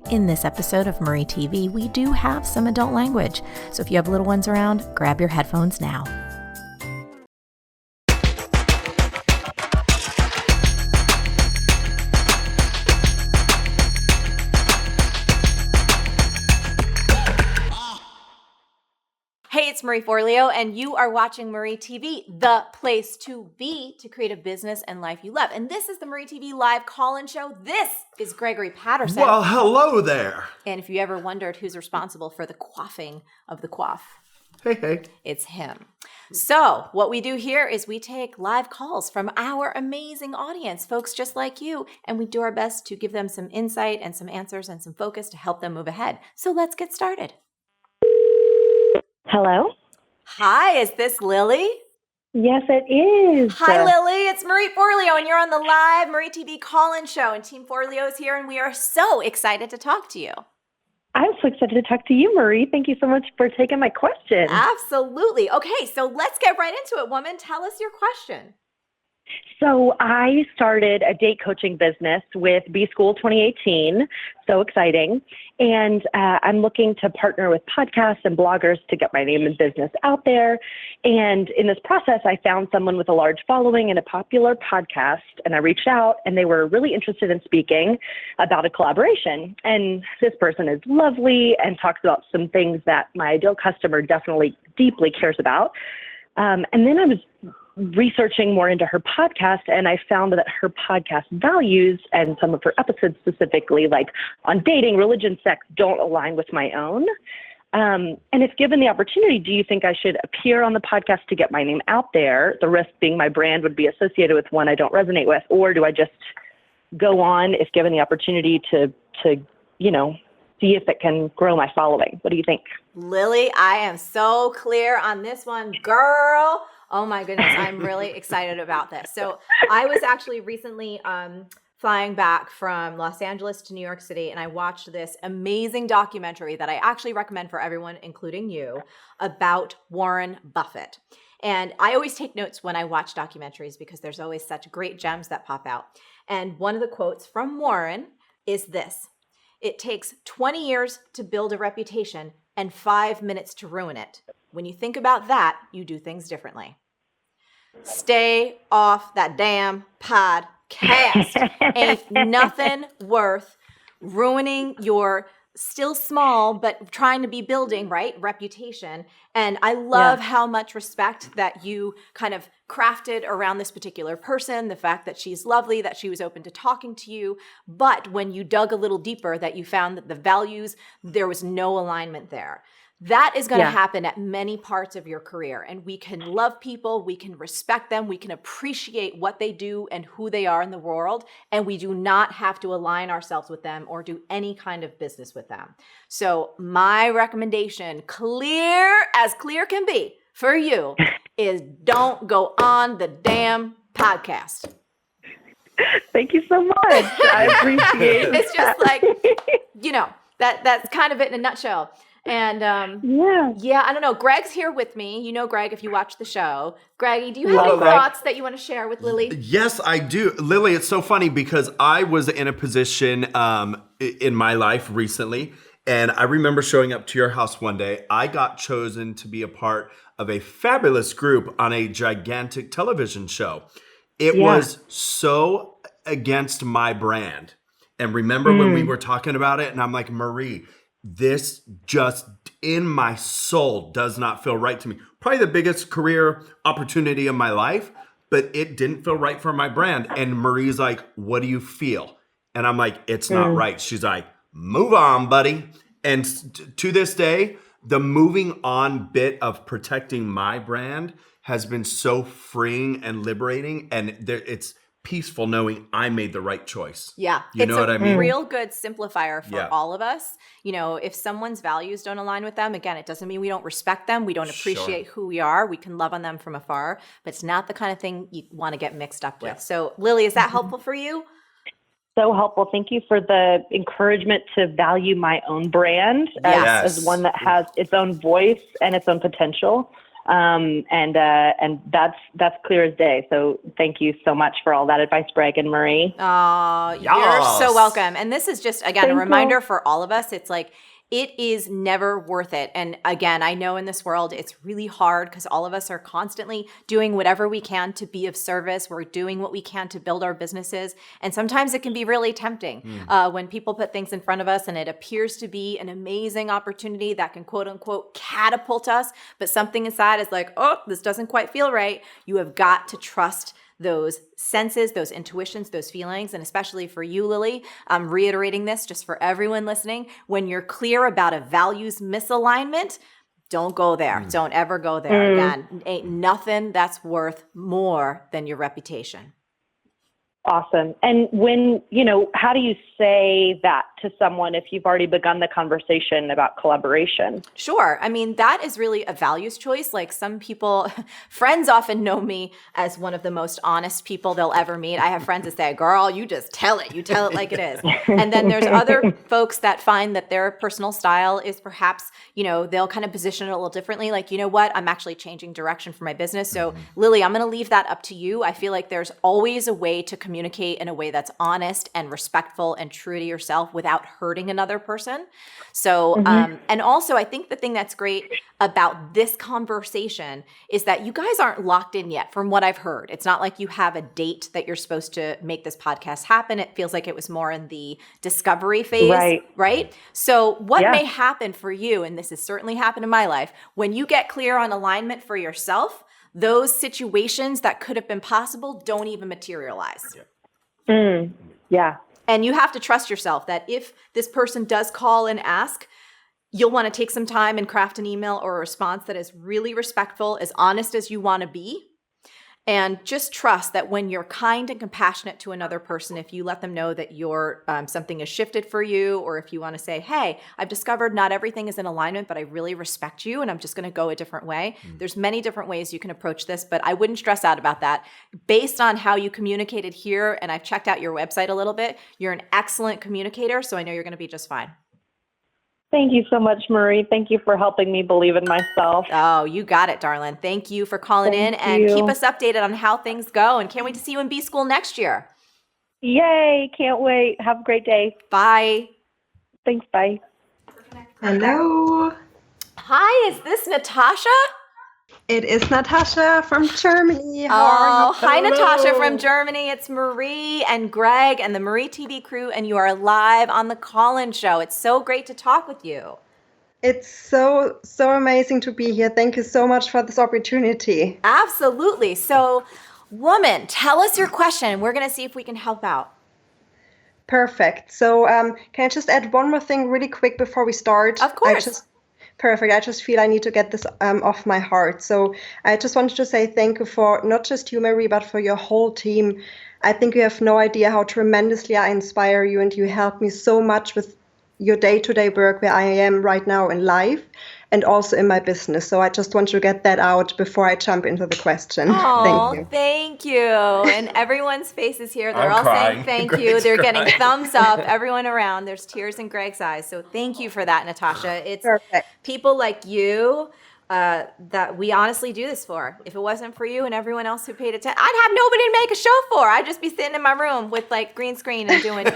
In this episode of MarieTV, we do have some adult language. So if you have little ones around, grab your headphones now. Hey, it's Marie Forleo, and you are watching MarieTV, the place to be to create a business and life you love. And this is the MarieTV Live Call-In Show. This is Gregory Patterson. Well, hello there. And if you ever wondered who's responsible for the quaffing of the quaff, Hey. it's him. So what we do here is we take live calls from our amazing audience, folks just like you, and we do our best to give them some insight and some answers and some focus to help them move ahead. So let's get started. Hello? Hi, is this Lily? Yes, it is. Hi, Lily. It's Marie Forleo, and you're on the live MarieTV Call-In Show, and Team Forleo is here, and we are so excited to talk to you. I'm so excited to talk to you, Marie. Thank you so much for taking my question. Absolutely. Okay, so let's get right into it, woman. Tell us your question. So I started a date coaching business with B School 2018. So exciting. And I'm looking to partner with podcasts and bloggers to get my name and business out there. And in this process, I found someone with a large following and a popular podcast. And I reached out and they were really interested in speaking about a collaboration. And this person is lovely and talks about some things that my ideal customer definitely deeply cares about. And then I was researching more into her podcast, and I found that her podcast values and some of her episodes specifically, like on dating, religion, sex, don't align with my own. And if given the opportunity, do you think I should appear on the podcast to get my name out there? The risk being my brand would be associated with one I don't resonate with, or do I just go on if given the opportunity to see if it can grow my following? What do you think? Lily, I am so clear on this one, girl. Oh my goodness, I'm really excited about this. So I was actually recently flying back from Los Angeles to New York City, and I watched this amazing documentary that I actually recommend for everyone, including you, about Warren Buffett. And I always take notes when I watch documentaries because there's always such great gems that pop out. And one of the quotes from Warren is this: "It takes 20 years to build a reputation and 5 minutes to ruin it. When you think about that, you do things differently." Stay off that damn podcast. Ain't nothing worth ruining your still small, but trying to be building, right, reputation. And I love how much respect that you kind of crafted around this particular person, the fact that she's lovely, that she was open to talking to you. But when you dug a little deeper, that you found that the values, there was no alignment there. That is going to happen at many parts of your career. And we can love people, we can respect them, we can appreciate what they do and who they are in the world. And we do not have to align ourselves with them or do any kind of business with them. So my recommendation, clear can be for you, is don't go on the damn podcast. Thank you so much. I appreciate it. It's just like, that's kind of it in a nutshell. And I don't know. Greg's here with me. You know Greg if you watch the show. Greggy, do you have any thoughts that you want to share with Lily? Yes, I do. Lily, it's so funny because I was in a position in my life recently, and I remember showing up to your house one day. I got chosen to be a part of a fabulous group on a gigantic television show. It was so against my brand. And remember when we were talking about it, and I'm like, Marie, this just in my soul does not feel right to me. Probably the biggest career opportunity of my life, but it didn't feel right for my brand. And Marie's like, what do you feel? And I'm like, it's not right. She's like, move on, buddy. And to this day, the moving on bit of protecting my brand has been so freeing and liberating. And it's peaceful knowing I made the right choice. Yeah. You know what I mean? It's a real good simplifier for all of us. If someone's values don't align with them, again, it doesn't mean we don't respect them. We don't appreciate who we are. We can love on them from afar, but it's not the kind of thing you want to get mixed up with. So Lily, is that helpful for you? So helpful. Thank you for the encouragement to value my own brand as one that has its own voice and its own potential. And that's clear as day. So thank you so much for all that advice, Greg and Marie. Oh, you're Yes. so welcome. And this is just, again, Thank a reminder you. for all of us. It's like, it is never worth it. And again, I know in this world, it's really hard because all of us are constantly doing whatever we can to be of service. We're doing what we can to build our businesses. And sometimes it can be really tempting when people put things in front of us and it appears to be an amazing opportunity that can quote unquote catapult us. But something inside is like, oh, this doesn't quite feel right. You have got to trust those senses, those intuitions, those feelings. And especially for you, Lily, I'm reiterating this just for everyone listening. When you're clear about a values misalignment, don't go there. Don't ever go there. Again, ain't nothing that's worth more than your reputation. Awesome. And when, how do you say that to someone if you've already begun the conversation about collaboration? Sure. I mean, that is really a values choice. Like some people, friends often know me as one of the most honest people they'll ever meet. I have friends that say, girl, you just tell it. You tell it like it is. And then there's other folks that find that their personal style is perhaps, they'll kind of position it a little differently. Like, you know what? I'm actually changing direction for my business. So Lily, I'm going to leave that up to you. I feel like there's always a way to communicate in a way that's honest and respectful and true to yourself without hurting another person. So, and also I think the thing that's great about this conversation is that you guys aren't locked in yet from what I've heard. It's not like you have a date that you're supposed to make this podcast happen. It feels like it was more in the discovery phase, right? So what may happen for you, and this has certainly happened in my life, when you get clear on alignment for yourself, those situations that could have been possible don't even materialize. Yeah. And you have to trust yourself that if this person does call and ask, you'll want to take some time and craft an email or a response that is really respectful, as honest as you want to be. And just trust that when you're kind and compassionate to another person, if you let them know that you're something has shifted for you, or if you want to say, hey, I've discovered not everything is in alignment, but I really respect you and I'm just going to go a different way. There's many different ways you can approach this, but I wouldn't stress out about that. Based on how you communicated here, and I've checked out your website a little bit, you're an excellent communicator, so I know you're going to be just fine. Thank you so much, Marie. Thank you for helping me believe in myself. Oh, you got it, darling. Thank you for calling in and keep us updated on how things go. And can't wait to see you in B School next year. Yay. Can't wait. Have a great day. Bye. Thanks. Bye. Hello. Hi, is this Natasha? It is Natasha from Germany. How Oh, are you? hi, Natasha from Germany. It's Marie and Greg and the MarieTV crew, and you are live on the Call-In Show. It's so great to talk with you. It's so amazing to be here. Thank you so much for this opportunity. Absolutely. So, woman, tell us your question. We're going to see if we can help out. Perfect. So can I just add one more thing really quick before we start? Of course. Perfect. I just feel I need to get this off my heart. So I just wanted to say thank you for not just you, Marie, but for your whole team. I think you have no idea how tremendously I inspire you, and you help me so much with your day-to-day work where I am right now in life and also in my business. So I just want to get that out before I jump into the question. Oh, thank you. And everyone's faces here, they're all saying thank you. They're getting thumbs up, everyone around. There's tears in Greg's eyes. So thank you for that, Natasha. It's Perfect. People like you that we honestly do this for. If it wasn't for you and everyone else who paid attention, I'd have nobody to make a show for. I'd just be sitting in my room with like green screen and doing,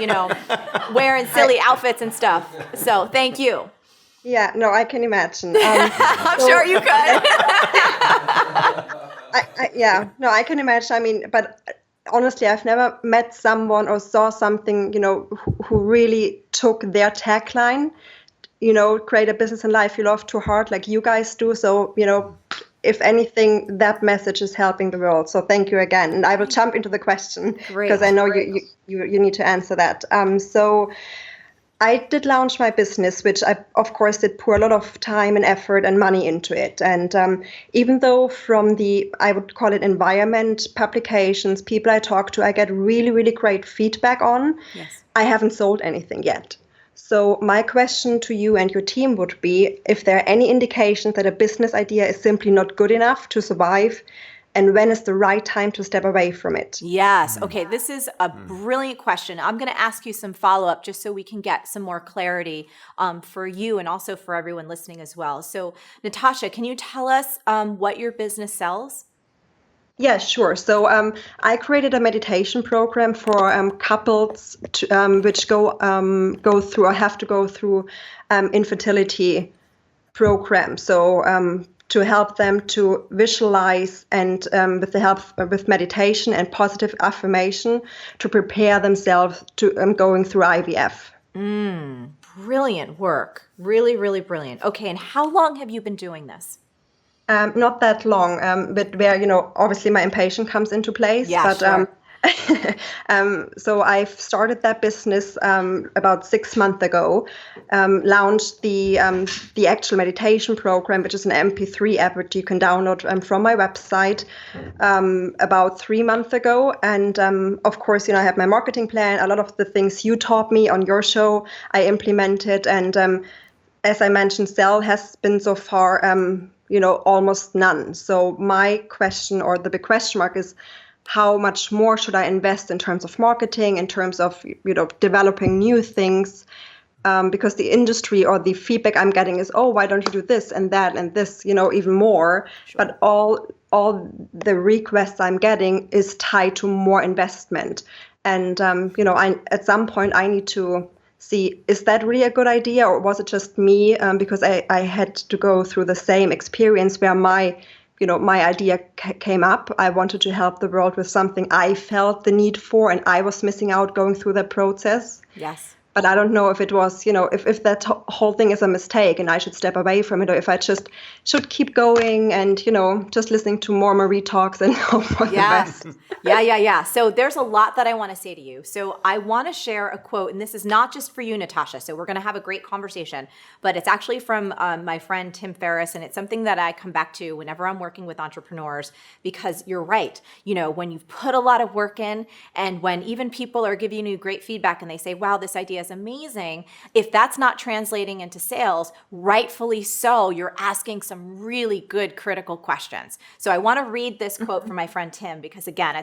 wearing silly outfits and stuff. So thank you. Yeah, no, I can imagine. I'm sure you could. I can imagine. I mean, but honestly, I've never met someone or saw something, who really took their tagline, create a business and life you love to heart like you guys do. So, if anything, that message is helping the world. So thank you again. And I will jump into the question because I know you need to answer that. So I did launch my business, which I, of course, did pour a lot of time and effort and money into it. And even though from the, I would call it environment, publications, people I talk to, I get really, really great feedback on, Yes. I haven't sold anything yet. So my question to you and your team would be if there are any indications that a business idea is simply not good enough to survive and when is the right time to step away from it? Yes. Okay. This is a brilliant question. I'm going to ask you some follow-up just so we can get some more clarity for you and also for everyone listening as well. So, Natasha, can you tell us what your business sells? Yeah, sure. So I created a meditation program for couples which go through or have to go through infertility program. So to help them to visualize and with the help with meditation and positive affirmation to prepare themselves to going through IVF. Brilliant work. Really, really brilliant. Okay. And how long have you been doing this? Not that long, but where, obviously my impatience comes into place. Yeah, but sure. So I've started that business about 6 months ago, launched the actual meditation program, which is an MP3 app that you can download from my website about 3 months ago. And of course, I have my marketing plan. A lot of the things you taught me on your show, I implemented. And as I mentioned, sell has been so far, almost none. So my question, or the big question mark, is how much more should I invest in terms of marketing, in terms of, developing new things? Because the industry or the feedback I'm getting is, oh, why don't you do this and that and this, even more. Sure. But all the requests I'm getting is tied to more investment. And, at some point I need to see, is that really a good idea, or was it just me? Because I had to go through the same experience where my idea came up. I wanted to help the world with something I felt the need for, and I was missing out going through the process. Yes. But I don't know if it was, if that whole thing is a mistake and I should step away from it, or if I just should keep going and, just listening to more Marie talks and hope for the best. Yeah. So there's a lot that I want to say to you. So I want to share a quote, and this is not just for you, Natasha. So we're going to have a great conversation, but it's actually from my friend Tim Ferriss, and it's something that I come back to whenever I'm working with entrepreneurs, because you're right. When you've put a lot of work in, and when even people are giving you great feedback and they say, wow, this idea is amazing, if that's not translating into sales, rightfully so, you're asking some really good critical questions. So I want to read this quote from my friend Tim, because again,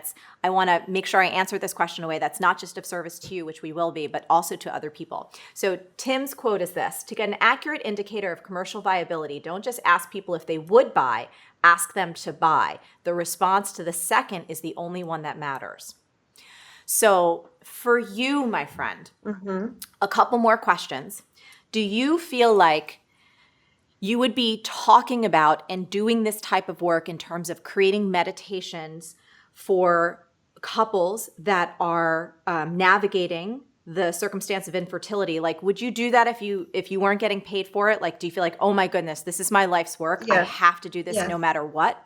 I want to make sure I answer this question in a way that's not just of service to you, which we will be, but also to other people. So Tim's quote is this: to get an accurate indicator of commercial viability, don't just ask people if they would buy, ask them to buy. The response to the second is the only one that matters. So for you, my friend, a couple more questions. Do you feel like you would be talking about and doing this type of work in terms of creating meditations for couples that are navigating the circumstance of infertility? Like, would you do that if you weren't getting paid for it? Like, do you feel like, oh my goodness, this is my life's work. Yes. I have to do this no matter what?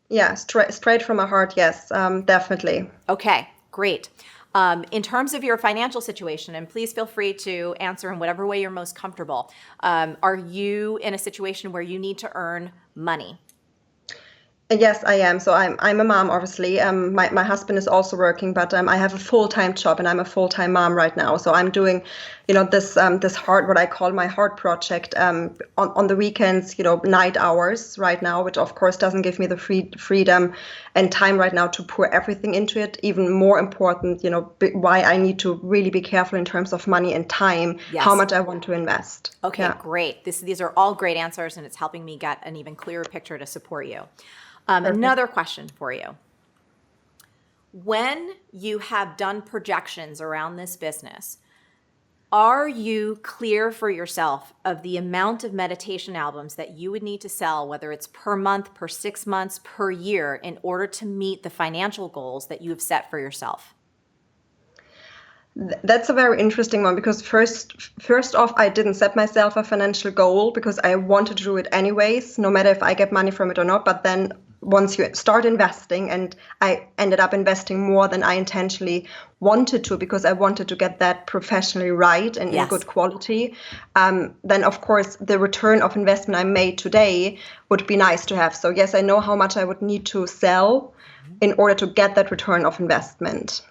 Yeah, straight from my heart. Yes, definitely. Okay, great. In terms of your financial situation, and please feel free to answer in whatever way you're most comfortable, are you in a situation where you need to earn money? Yes, I am. So I'm a mom, obviously. My husband is also working, but I have a full-time job, and I'm a full-time mom right now. So I'm doing, this heart, what I call my heart project, on the weekends, night hours right now, which of course doesn't give me the freedom and time right now to pour everything into it. Even more important, why I need to really be careful in terms of money and time, how much I want to invest. Okay, great. These are all great answers, and it's helping me get an even clearer picture to support you. Another question for you. When you have done projections around this business, are you clear for yourself of the amount of meditation albums that you would need to sell, whether it's per month, per 6 months, per year, in order to meet the financial goals that you have set for yourself? That's a very interesting one, because first off, I didn't set myself a financial goal because I wanted to do it anyways, no matter if I get money from it or not. But then once you start investing, and I ended up investing more than I intentionally wanted to, because I wanted to get that professionally right and in good quality, then of course the return of investment I made today would be nice to have. So yes, I know how much I would need to sell in order to get that return of investment.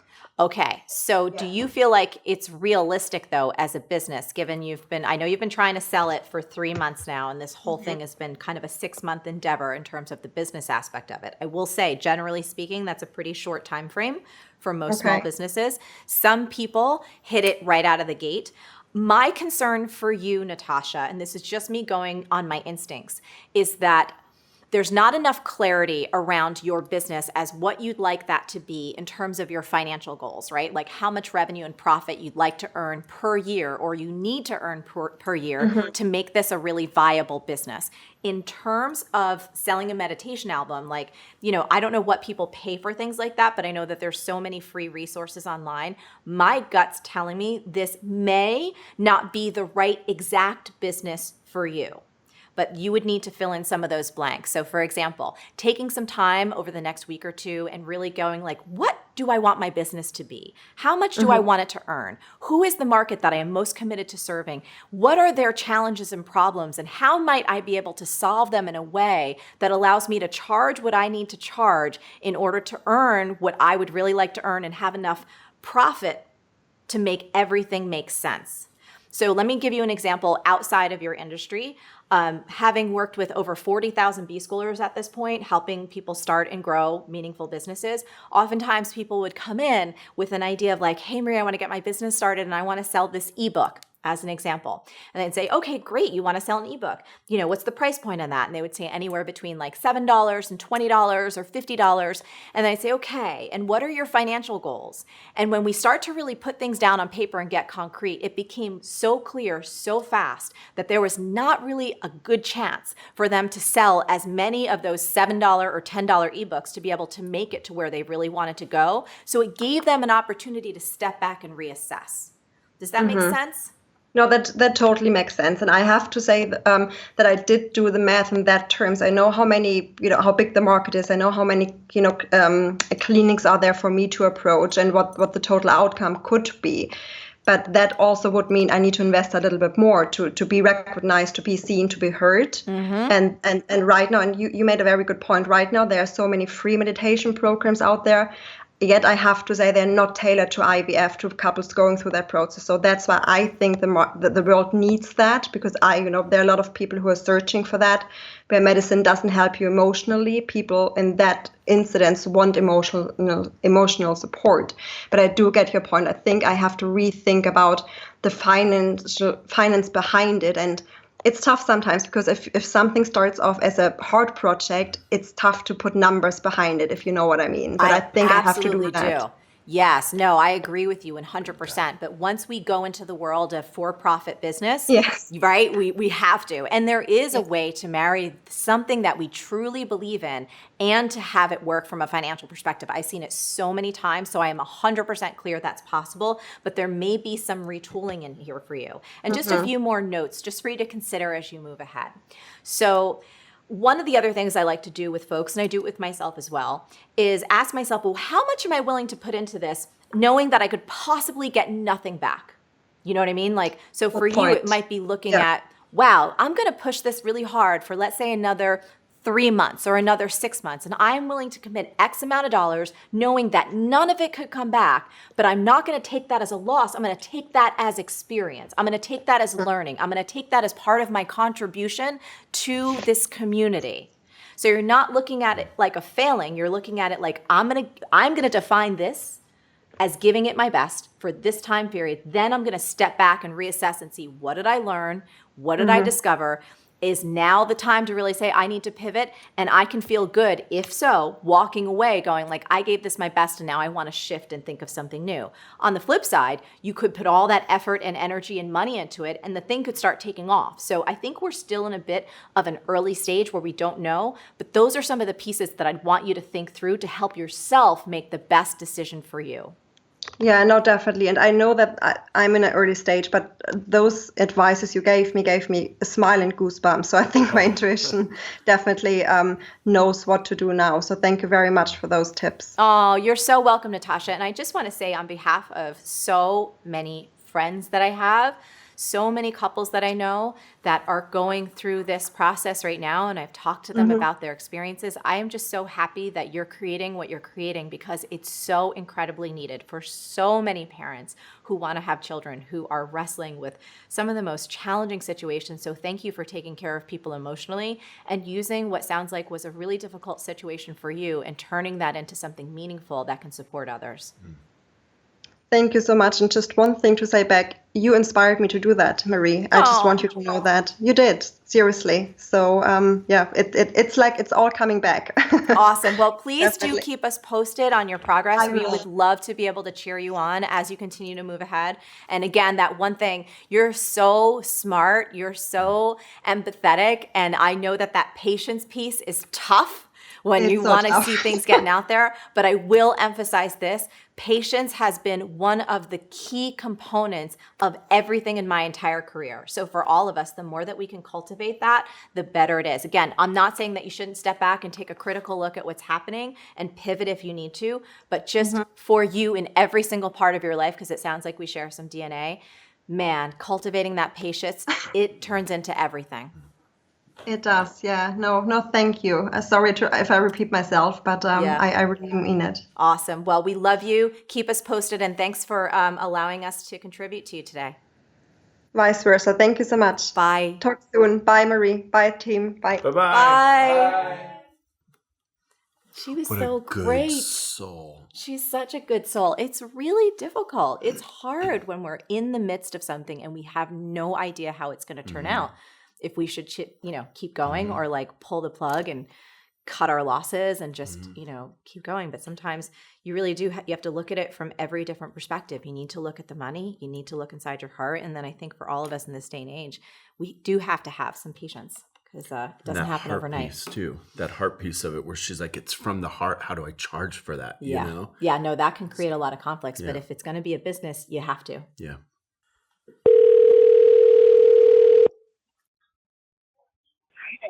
Okay. So do you feel like it's realistic though, as a business, given I know you've been trying to sell it for 3 months now, and this whole thing has been kind of a 6-month endeavor in terms of the business aspect of it. I will say, generally speaking, that's a pretty short time frame for most small businesses. Some people hit it right out of the gate. My concern for you, Natasha, and this is just me going on my instincts, is that there's not enough clarity around your business as what you'd like that to be in terms of your financial goals, right? Like how much revenue and profit you'd like to earn per year, or you need to earn per year to make this a really viable business. In terms of selling a meditation album, like, I don't know what people pay for things like that, but I know that there's so many free resources online. My gut's telling me this may not be the right exact business for you, but you would need to fill in some of those blanks. So for example, taking some time over the next week or two and really going like, what do I want my business to be? How much do I want it to earn? Who is the market that I am most committed to serving? What are their challenges and problems? And how might I be able to solve them in a way that allows me to charge what I need to charge in order to earn what I would really like to earn and have enough profit to make everything make sense? So let me give you an example outside of your industry. Having worked with over 40,000 B-Schoolers at this point, helping people start and grow meaningful businesses, oftentimes people would come in with an idea of like, hey, Marie, I want to get my business started and I want to sell this ebook, as an example. And they'd say, okay, great, you want to sell an ebook. What's the price point on that? And they would say anywhere between like $7 and $20 or $50. And I'd say, okay, and what are your financial goals? And when we start to really put things down on paper and get concrete, it became so clear so fast that there was not really a good chance for them to sell as many of those $7 or $10 ebooks to be able to make it to where they really wanted to go. So it gave them an opportunity to step back and reassess. Does that make sense? No, that totally makes sense. And I have to say that I did do the math in that terms. I know how many, how big the market is. I know how many, clinics are there for me to approach and what the total outcome could be. But that also would mean I need to invest a little bit more to be recognized, to be seen, to be heard. And right now, and you made a very good point. Right now, there are so many free meditation programs out there. Yet I have to say they're not tailored to IVF, to couples going through that process. So that's why I think the world needs that, because there are a lot of people who are searching for that, where medicine doesn't help you emotionally. People in that incidence want emotional support. But I do get your point. I think I have to rethink about the finance behind it. And it's tough sometimes, because if something starts off as a heart project, it's tough to put numbers behind it, if you know what I mean. But I think I have to do that. Yes, no, I agree with you 100%. But once we go into the world of for-profit business, right, we have to. And there is a way to marry something that we truly believe in and to have it work from a financial perspective. I've seen it so many times, so I am 100% clear that's possible, but there may be some retooling in here for you. And just a few more notes, just for you to consider as you move ahead. So one of the other things I like to do with folks, and I do it with myself as well, is ask myself, well, how much am I willing to put into this, knowing that I could possibly get nothing back? You know what I mean? Like, so for you, it might be looking at, wow, I'm going to push this really hard for, let's say, another 3 months or another 6 months, and I'm willing to commit X amount of dollars, knowing that none of it could come back, but I'm not going to take that as a loss. I'm going to take that as experience. I'm going to take that as learning. I'm going to take that as part of my contribution to this community. So you're not looking at it like a failing. You're looking at it like, I'm going to define this as giving it my best for this time period. Then I'm going to step back and reassess and see, what did I learn? What did I discover? Is now the time to really say, I need to pivot, and I can feel good, if so, walking away going like, I gave this my best and now I want to shift and think of something new. On the flip side, you could put all that effort and energy and money into it and the thing could start taking off. So I think we're still in a bit of an early stage where we don't know, but those are some of the pieces that I'd want you to think through to help yourself make the best decision for you. Yeah, no, definitely. And I know that I'm in an early stage, but those advices you gave me a smile and goosebumps. So I think my intuition definitely knows what to do now. So thank you very much for those tips. Oh, you're so welcome, Natasha. And I just want to say on behalf of so many friends that I have, so many couples that I know that are going through this process right now, and I've talked to them about their experiences. I am just so happy that you're creating what you're creating, because it's so incredibly needed for so many parents who want to have children who are wrestling with some of the most challenging situations. So thank you for taking care of people emotionally and using what sounds like was a really difficult situation for you and turning that into something meaningful that can support others. Thank you so much. And just one thing to say back, you inspired me to do that, Marie. I just want you to know that you did, seriously. So it's like it's all coming back. Awesome. Well, please do Definitely. keep us posted on your progress. I We will. would love to be able to cheer you on as you continue to move ahead. And again, that one thing, you're so smart, you're so empathetic, and I know that patience piece is tough when It's you so want to tough. see things getting out there. But I will emphasize this. Patience has been one of the key components of everything in my entire career. So for all of us, the more that we can cultivate that, the better it is. Again, I'm not saying that you shouldn't step back and take a critical look at what's happening and pivot if you need to, but just for you in every single part of your life, because it sounds like we share some DNA, man, cultivating that patience, it turns into everything. It does, yeah. No, thank you. Sorry if I repeat myself, but Yeah. I really mean it. Awesome. Well, we love you. Keep us posted, and thanks for allowing us to contribute to you today. Vice versa. Thank you so much. Bye. Talk soon. Bye, Marie. Bye, team. Bye. Bye-bye. Bye. She was What so a good great. soul. She's such a good soul. It's really difficult. It's hard when we're in the midst of something and we have no idea how it's going to turn out. If we should, keep going or like pull the plug and cut our losses and just, keep going. But sometimes you really do, you have to look at it from every different perspective. You need to look at the money. You need to look inside your heart. And then I think for all of us in this day and age, we do have to have some patience, because it doesn't happen overnight. Piece too. That heart piece of it, where she's like, "It's from the heart. How do I charge for that?" Yeah. You know? Yeah. No, that can create a lot of conflicts. Yeah. But if it's going to be a business, you have to. Yeah.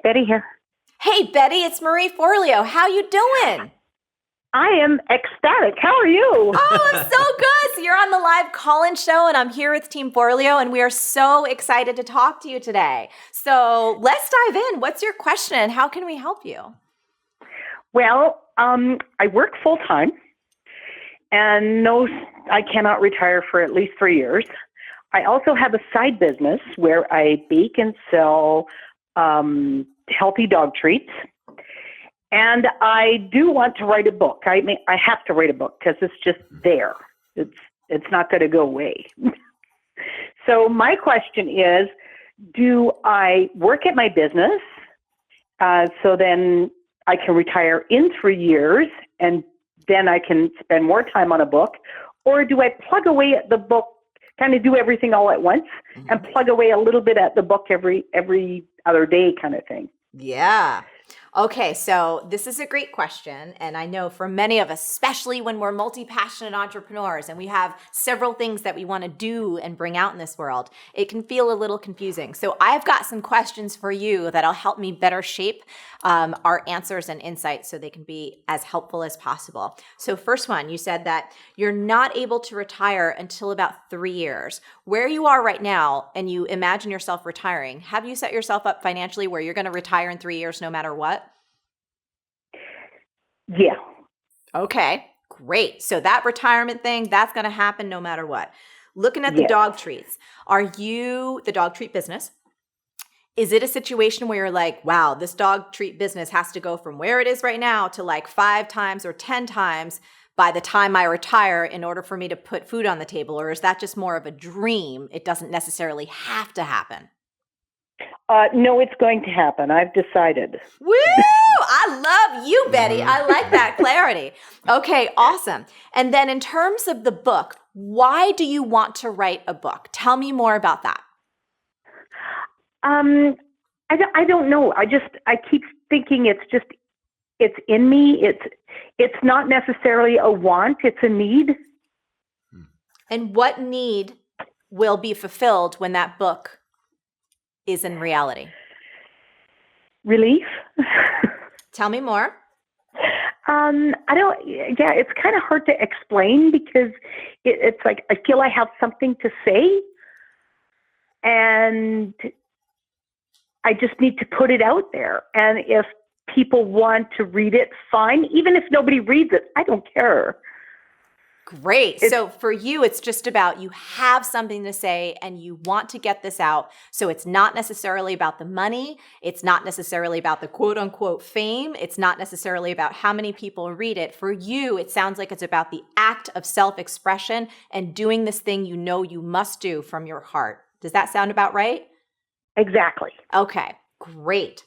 Betty here. Hey, Betty, it's Marie Forleo. How you doing? I am ecstatic. How are you? Oh, I'm so good. So you're on the live call-in show, and I'm here with Team Forleo, and we are so excited to talk to you today. So let's dive in. What's your question, and how can we help you? Well, I work full-time, and no, I cannot retire for at least 3 years. I also have a side business where I bake and sell healthy dog treats. And I do want to write a book. I have to write a book because it's just there. It's not going to go away. So my question is, do I work at my business so then I can retire in 3 years and then I can spend more time on a book? Or do I plug away at the book, kind of do everything all at once and plug away a little bit at the book every other day kind of thing? Yeah. Okay, so this is a great question. And I know for many of us, especially when we're multi-passionate entrepreneurs and we have several things that we want to do and bring out in this world, it can feel a little confusing. So I've got some questions for you that'll help me better shape our answers and insights so they can be as helpful as possible. So first one, you said that you're not able to retire until about 3 years. Where you are right now, and you imagine yourself retiring, have you set yourself up financially where you're going to retire in 3 years no matter what? Yeah. Okay, great. So that retirement thing, that's going to happen no matter what. Looking at the Yes. dog treats, are you the dog treat business? Is it a situation where you're like, wow, this dog treat business has to go from where it is right now to like 5 times or 10 times by the time I retire in order for me to put food on the table? Or is that just more of a dream? It doesn't necessarily have to happen. No, it's going to happen. I've decided. Woo! I love you, Betty. I like that clarity. Okay, awesome. And then in terms of the book, why do you want to write a book? Tell me more about that. I don't know. I keep thinking it's in me. It's not necessarily a want. It's a need. And what need will be fulfilled when that book is in reality? Relief. Tell me more. It's kind of hard to explain because it's like I feel I have something to say. and I just need to put it out there. And if people want to read it, fine. Even if nobody reads it, I don't care. Great. So for you, it's just about you have something to say and you want to get this out. So it's not necessarily about the money. It's not necessarily about the quote unquote fame. It's not necessarily about how many people read it. For you, it sounds like it's about the act of self-expression and doing this thing you know you must do from your heart. Does that sound about right? Exactly. Okay, great.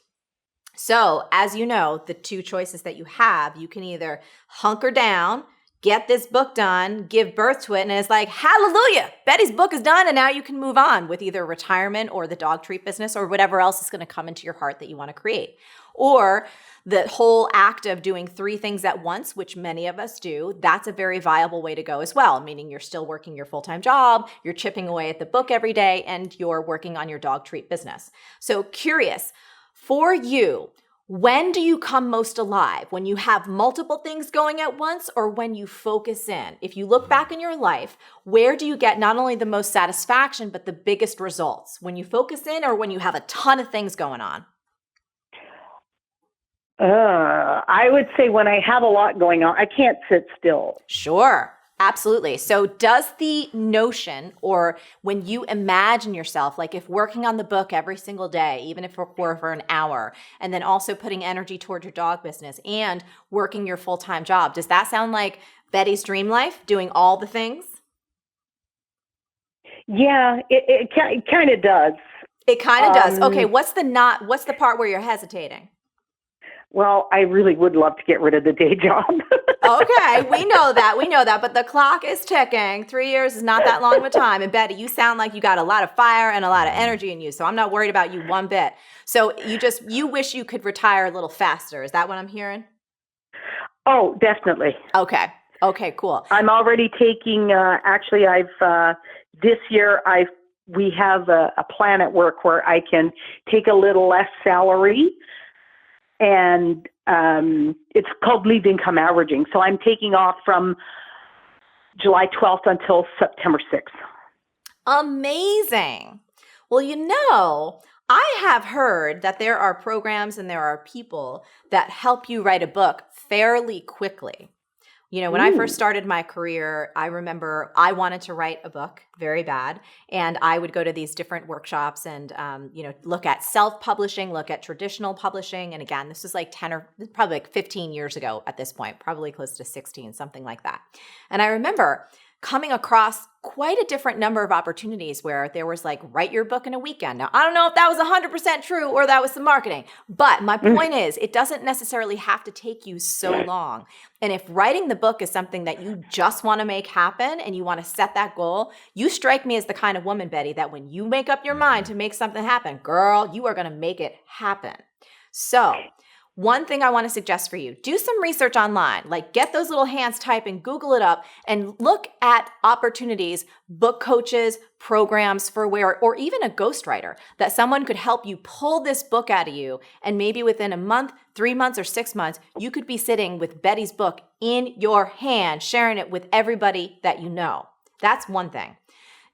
So as you know, the two choices that you have, you can either hunker down, get this book done, give birth to it, and it's like, hallelujah, Betty's book is done, and now you can move on with either retirement or the dog treat business or whatever else is going to come into your heart that you want to create. Or the whole act of doing 3 things at once, which many of us do, that's a very viable way to go as well, meaning you're still working your full-time job, you're chipping away at the book every day, and you're working on your dog treat business. So curious, for you, when do you come most alive? When you have multiple things going at once or when you focus in? If you look back in your life, where do you get not only the most satisfaction, but the biggest results? When you focus in or when you have a ton of things going on? I would say when I have a lot going on, I can't sit still. Sure. Absolutely. So does the notion, or when you imagine yourself, like if working on the book every single day, even if it were for an hour, and then also putting energy toward your dog business and working your full-time job, does that sound like Betty's dream life, doing all the things? Yeah, it kind of does. It kind of does. Okay, what's the part where you're hesitating? Well, I really would love to get rid of the day job. Okay, we know that, but the clock is ticking. 3 years is not that long of a time. And Betty, you sound like you got a lot of fire and a lot of energy in you, so I'm not worried about you one bit. So you wish you could retire a little faster. Is that what I'm hearing? Oh, definitely. Okay, cool. I'm already taking, this year we have a plan at work where I can take a little less salary. And it's called leave income averaging. So I'm taking off from July 12th until September 6th. Amazing. Well, I have heard that there are programs and there are people that help you write a book fairly quickly. When I first started my career, I remember I wanted to write a book very bad. And I would go to these different workshops and, look at self-publishing, look at traditional publishing. And again, this was like 10 or probably like 15 years ago at this point, probably close to 16, something like that. And I remember coming across quite a different number of opportunities where there was like, write your book in a weekend. Now, I don't know if that was 100% true or that was the marketing, but my point is it doesn't necessarily have to take you so long. And if writing the book is something that you just want to make happen and you want to set that goal, you strike me as the kind of woman, Betty, that when you make up your mind to make something happen, girl, you are going to make it happen. So one thing I want to suggest for you, do some research online, like get those little hands typing, Google it up, and look at opportunities, book coaches, programs for or even a ghostwriter that someone could help you pull this book out of you. And maybe within a month, 3 months, or 6 months, you could be sitting with Betty's book in your hand, sharing it with everybody that you know. That's one thing.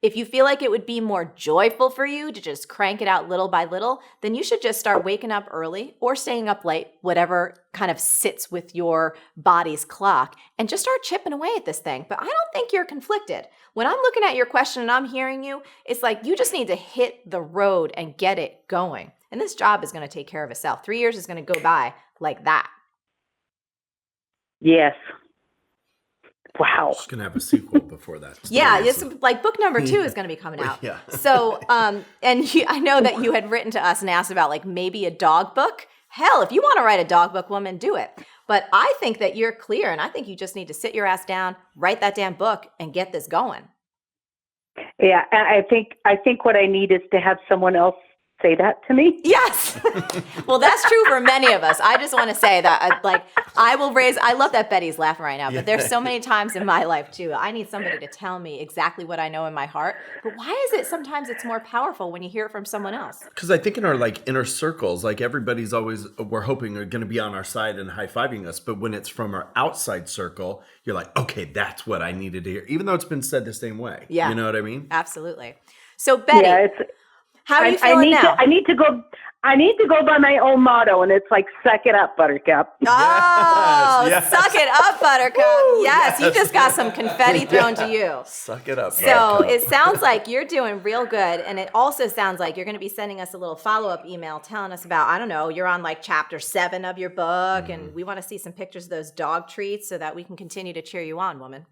If you feel like it would be more joyful for you to just crank it out little by little, then you should just start waking up early or staying up late, whatever kind of sits with your body's clock, and just start chipping away at this thing. But I don't think you're conflicted. When I'm looking at your question and I'm hearing you, it's like you just need to hit the road and get it going. And this job is going to take care of itself. 3 years is going to go by like that. Yes. Wow. She's going to have a sequel before that. Yeah, it's like book number 2 is going to be coming out. Yeah. So, I know that you had written to us and asked about like maybe a dog book. Hell, if you want to write a dog book, woman, do it. But I think that you're clear, and I think you just need to sit your ass down, write that damn book, and get this going. Yeah, and I think what I need is to have someone else say that to me. Yes. Well, that's true for many of us. I just want to say that I love that Betty's laughing right now, but there's so many times in my life too. I need somebody to tell me exactly what I know in my heart. But why is it sometimes it's more powerful when you hear it from someone else? Because I think in our like inner circles, like everybody's always, we're hoping are going to be on our side and high-fiving us. But when it's from our outside circle, you're like, okay, that's what I needed to hear. Even though it's been said the same way. Yeah. You know what I mean? Absolutely. So Betty, How are you feeling now? I need to go by my own motto, and it's like, suck it up, Buttercup. Oh, Yes. suck it up, Buttercup. Woo, yes, you yes. just got some confetti thrown to you. Suck it up. So Buttercup. it sounds like you're doing real good. And it also sounds like you're going to be sending us a little follow-up email telling us about, I don't know, you're on like chapter 7 of your book. And we want to see some pictures of those dog treats so that we can continue to cheer you on, woman.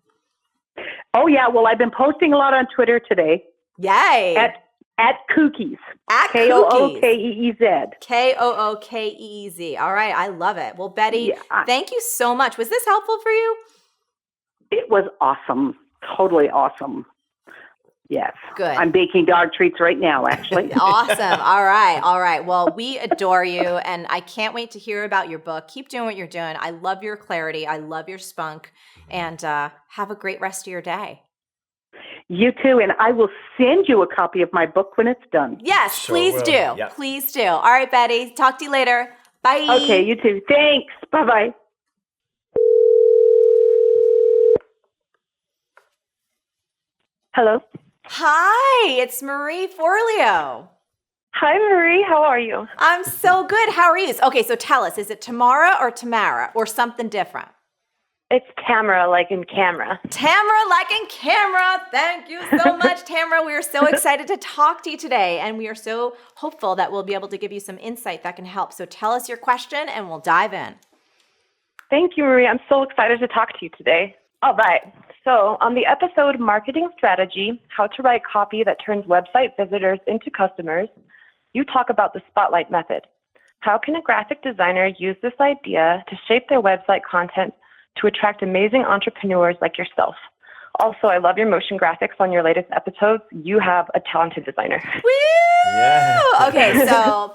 Oh, yeah. Well, I've been posting a lot on Twitter today. Yay. At Kookies. At Kookeez. Kookeez. All right. I love it. Well, Betty, thank you so much. Was this helpful for you? It was awesome. Totally awesome. Yes. Good. I'm baking dog treats right now, actually. Awesome. All right. Well, we adore you, and I can't wait to hear about your book. Keep doing what you're doing. I love your clarity. I love your spunk, and have a great rest of your day. You too, and I will send you a copy of my book when it's done. Yes, Sure please will. do. Yep. Please do. All right, Betty. Talk to you later. Bye. Okay, you too. Thanks. Bye-bye. Hello. Hi, it's Marie Forleo. Hi, Marie. How are you? I'm so good. How are you? Okay, so tell us, is it Tamara or Tamara or something different? It's Tamara, like in camera. Tamara, like in camera. Thank you so much, Tamara. We are so excited to talk to you today, and we are so hopeful that we'll be able to give you some insight that can help. So tell us your question, and we'll dive in. Thank you, Marie. I'm so excited to talk to you today. All right. So on the episode Marketing Strategy, How to Write Copy That Turns Website Visitors into Customers, you talk about the spotlight method. How can a graphic designer use this idea to shape their website content to attract amazing entrepreneurs like yourself? Also, I love your motion graphics on your latest episodes. You have a talented designer. Woo! Yeah. Okay, so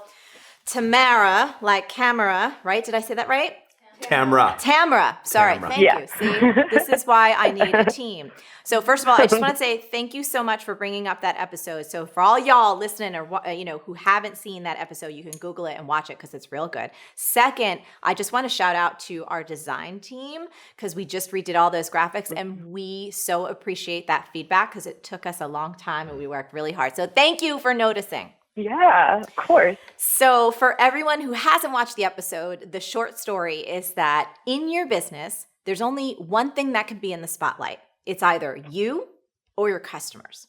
Tamara, like camera, right? Did I say that right? Tamara. Sorry. Tamara. Thank Yeah. you. See, this is why I need a team. So first of all, I just want to say thank you so much for bringing up that episode. So for all y'all listening or who haven't seen that episode, you can Google it and watch it because it's real good. Second, I just want to shout out to our design team because we just redid all those graphics and we so appreciate that feedback because it took us a long time and we worked really hard. So thank you for noticing. Yeah, of course. So for everyone who hasn't watched the episode, the short story is that in your business, there's only one thing that can be in the spotlight. It's either you or your customers.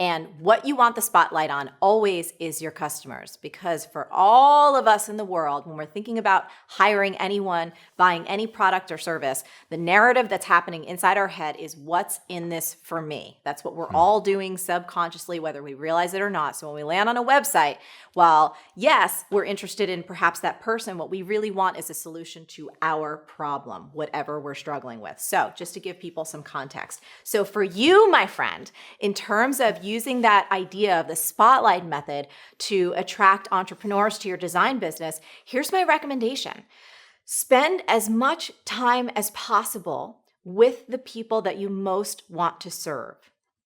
And what you want the spotlight on always is your customers, because for all of us in the world, when we're thinking about hiring anyone, buying any product or service, the narrative that's happening inside our head is what's in this for me. That's what we're all doing subconsciously, whether we realize it or not. So when we land on a website, while yes, we're interested in perhaps that person, what we really want is a solution to our problem, whatever we're struggling with. So just to give people some context. So for you, my friend, in terms of using that idea of the spotlight method to attract entrepreneurs to your design business, here's my recommendation. Spend as much time as possible with the people that you most want to serve.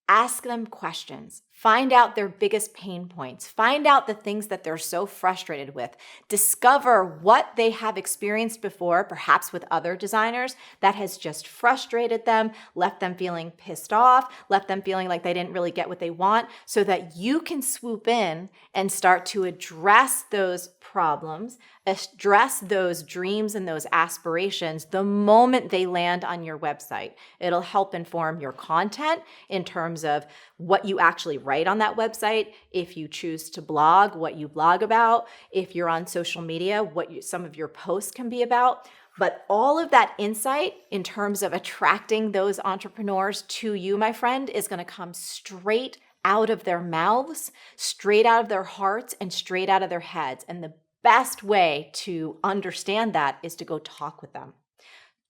Ask them questions. Find out their biggest pain points. Find out the things that they're so frustrated with. Discover what they have experienced before, perhaps with other designers, that has just frustrated them, left them feeling pissed off, left them feeling like they didn't really get what they want, so that you can swoop in and start to address those problems, address those dreams and those aspirations the moment they land on your website. It'll help inform your content in terms of what you actually write on that website, if you choose to blog, what you blog about, if you're on social media, what some of your posts can be about. But all of that insight in terms of attracting those entrepreneurs to you, my friend, is going to come straight out of their mouths, straight out of their hearts, and straight out of their heads. And the best way to understand that is to go talk with them.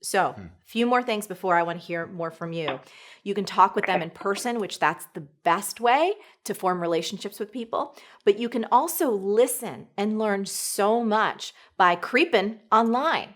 So a few more things before I want to hear more from you. You can talk with them in person, which that's the best way to form relationships with people. But you can also listen and learn so much by creeping online,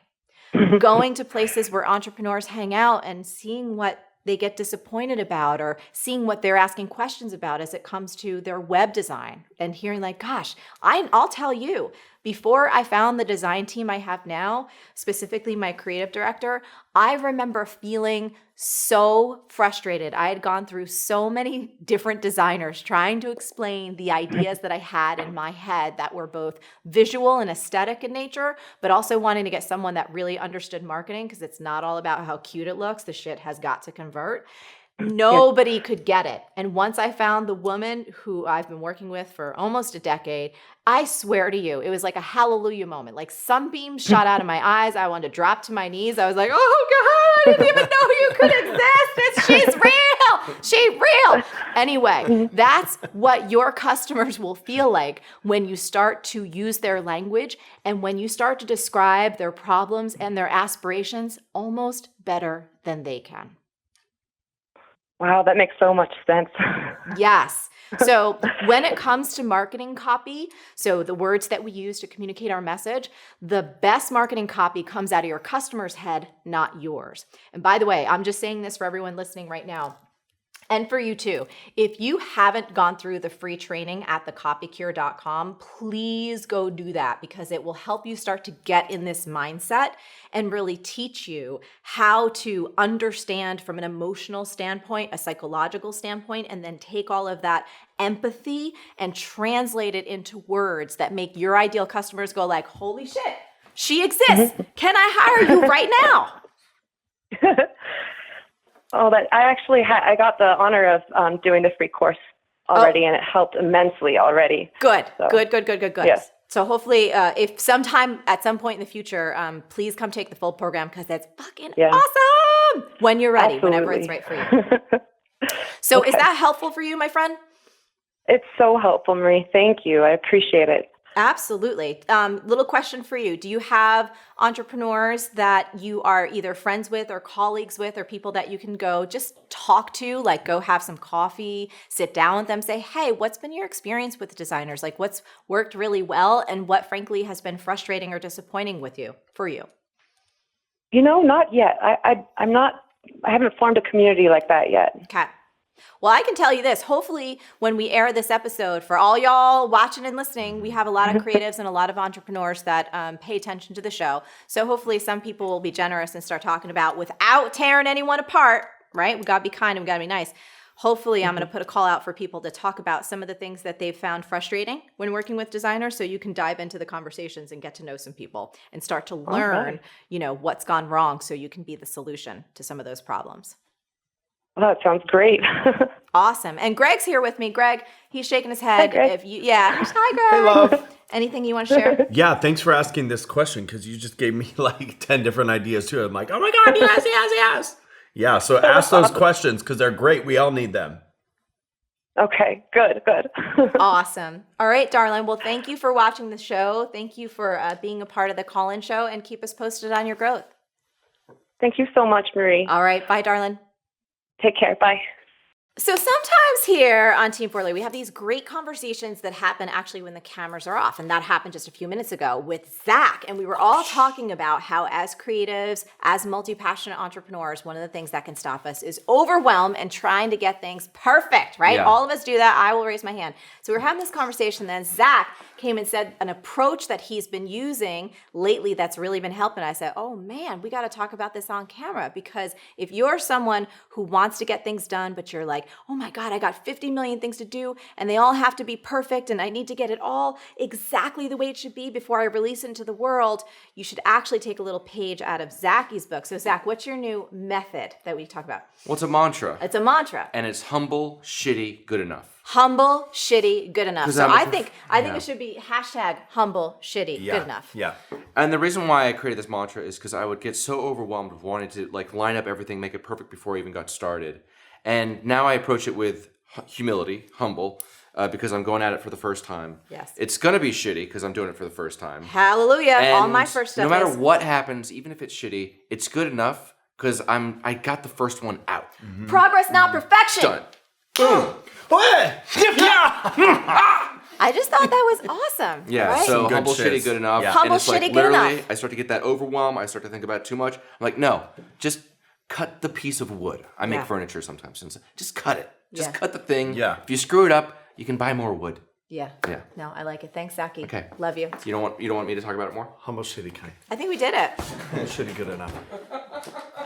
going to places where entrepreneurs hang out and seeing what they get disappointed about, or seeing what they're asking questions about as it comes to their web design, and hearing like, gosh, I'll tell you, before I found the design team I have now, specifically my creative director, I remember feeling so frustrated. I had gone through so many different designers trying to explain the ideas that I had in my head that were both visual and aesthetic in nature, but also wanting to get someone that really understood marketing, because it's not all about how cute it looks. The shit has got to convert. Nobody could get it. And once I found the woman who I've been working with for almost a decade, I swear to you, it was like a hallelujah moment. Like sunbeams shot out of my eyes. I wanted to drop to my knees. I was like, oh God, I didn't even know you could exist. She's real. She's real. Anyway, that's what your customers will feel like when you start to use their language and when you start to describe their problems and their aspirations almost better than they can. Wow, that makes so much sense. Yes. So when it comes to marketing copy, so the words that we use to communicate our message, the best marketing copy comes out of your customer's head, not yours. And by the way, I'm just saying this for everyone listening right now. And for you too, if you haven't gone through the free training at thecopycure.com, please go do that, because it will help you start to get in this mindset and really teach you how to understand from an emotional standpoint, a psychological standpoint, and then take all of that empathy and translate it into words that make your ideal customers go like, holy shit, she exists. Can I hire you right now? Oh, that I actually I got the honor of doing the free course already, and it helped immensely already. Good, So, good. yes. So hopefully, if sometime at some point in the future, please come take the full program, because it's fucking awesome when you're ready, whenever it's right for you. So Okay. Is that helpful for you, my friend? It's so helpful, Marie. Thank you. I appreciate it. Absolutely. Little question for you. Do you have entrepreneurs that you are either friends with or colleagues with, or people that you can go just talk to, like go have some coffee, sit down with them, say, hey, what's been your experience with designers? Like what's worked really well and what frankly has been frustrating or disappointing for you? Not yet. I haven't formed a community like that yet. Okay. Well, I can tell you this. Hopefully, when we air this episode, for all y'all watching and listening, we have a lot of creatives and a lot of entrepreneurs that pay attention to the show. So hopefully some people will be generous and start talking about, without tearing anyone apart, right? We got to be kind and we got to be nice. Hopefully, I'm going to put a call out for people to talk about some of the things that they've found frustrating when working with designers, so you can dive into the conversations and get to know some people and start to learn, what's gone wrong, so you can be the solution to some of those problems. Well, that sounds great. Awesome. And Greg's here with me. Greg, he's shaking his head. Hi, Greg. Hi, Greg. Hey, love. Anything you want to share? Yeah, thanks for asking this question, because you just gave me like 10 different ideas too. I'm like, oh my God, yes. Yeah, so ask those questions because they're great. We all need them. Okay, good. Awesome. All right, darling. Well, thank you for watching the show. Thank you for being a part of the call-in show, and keep us posted on your growth. Thank you so much, Marie. All right. Bye, darling. Take care. Bye. So sometimes here on Team Forleo, we have these great conversations that happen actually when the cameras are off. And that happened just a few minutes ago with Zach. And we were all talking about how as creatives, as multi-passionate entrepreneurs, one of the things that can stop us is overwhelm and trying to get things perfect, right? Yeah. All of us do that. I will raise my hand. So we were having this conversation. Then Zach came and said an approach that he's been using lately that's really been helping. I said, oh man, we got to talk about this on camera, because if you're someone who wants to get things done, but you're like, oh my God, I got 50 million things to do and they all have to be perfect and I need to get it all exactly the way it should be before I release it into the world, you should actually take a little page out of Zachy's book. So Zach, what's your new method that we talk about? Well, it's a mantra. It's a mantra. And it's humble, shitty, good enough. Humble, shitty, good enough. 'Cause So I'm I think it should be hashtag humble, shitty, good enough. Yeah. And the reason why I created this mantra is because I would get so overwhelmed with wanting to like line up everything, make it perfect before I even got started. And now I approach it with humility, humble, because I'm going at it for the first time. Yes. It's going to be shitty because I'm doing it for the first time. Hallelujah. All And my first stuff no matter is. what happens, even if it's shitty, it's good enough because I got the first one out. Progress, not perfection. Done. Boom. I just thought that was awesome. Yeah, right? so Good humble, shiz. shitty, good enough. Yeah. And Humble, it's like shitty, good literally, enough. I start to get that overwhelm. I start to think about it too much. I'm like, no, just cut the piece of wood. I make Yeah. furniture sometimes. And just cut it. Just Yeah. cut the thing. Yeah. If you screw it up, you can buy more wood. Yeah. Yeah. No, I like it. Thanks, Zaki. Okay. Love you. You don't want me to talk about it more? Humble, shitty, kind. I think we did it. Shitty, good enough.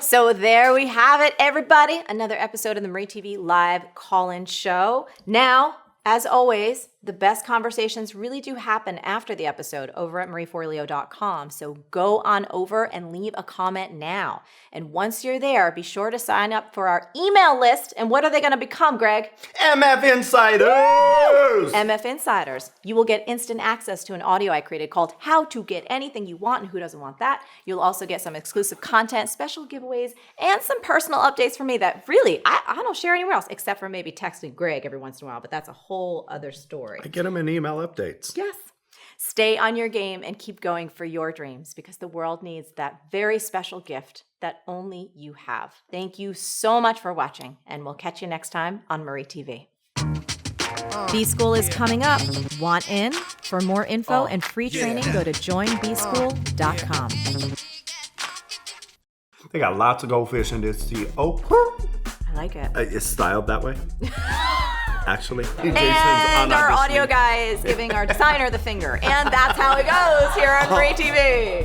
So there we have it, everybody. Another episode of the MarieTV Live Call-In Show. Now, as always, the best conversations really do happen after the episode over at marieforleo.com. So go on over and leave a comment now. And once you're there, be sure to sign up for our email list. And what are they going to become, Greg? MF Insiders! MF Insiders. You will get instant access to an audio I created called How to Get Anything You Want and Who Doesn't Want That. You'll also get some exclusive content, special giveaways, and some personal updates from me that really I don't share anywhere else, except for maybe texting Greg every once in a while, but that's a whole other story. I get them in email updates. Yes. Stay on your game and keep going for your dreams because the world needs that very special gift that only you have. Thank you so much for watching, and we'll catch you next time on MarieTV. B-School is coming up. Want in? For more info and free training, go to joinbschool.com. They got lots of goldfish in this sea. Oh, I like it. it's styled that way. Actually, And our audio guy is giving our designer the finger. And that's how it goes here on MarieTV.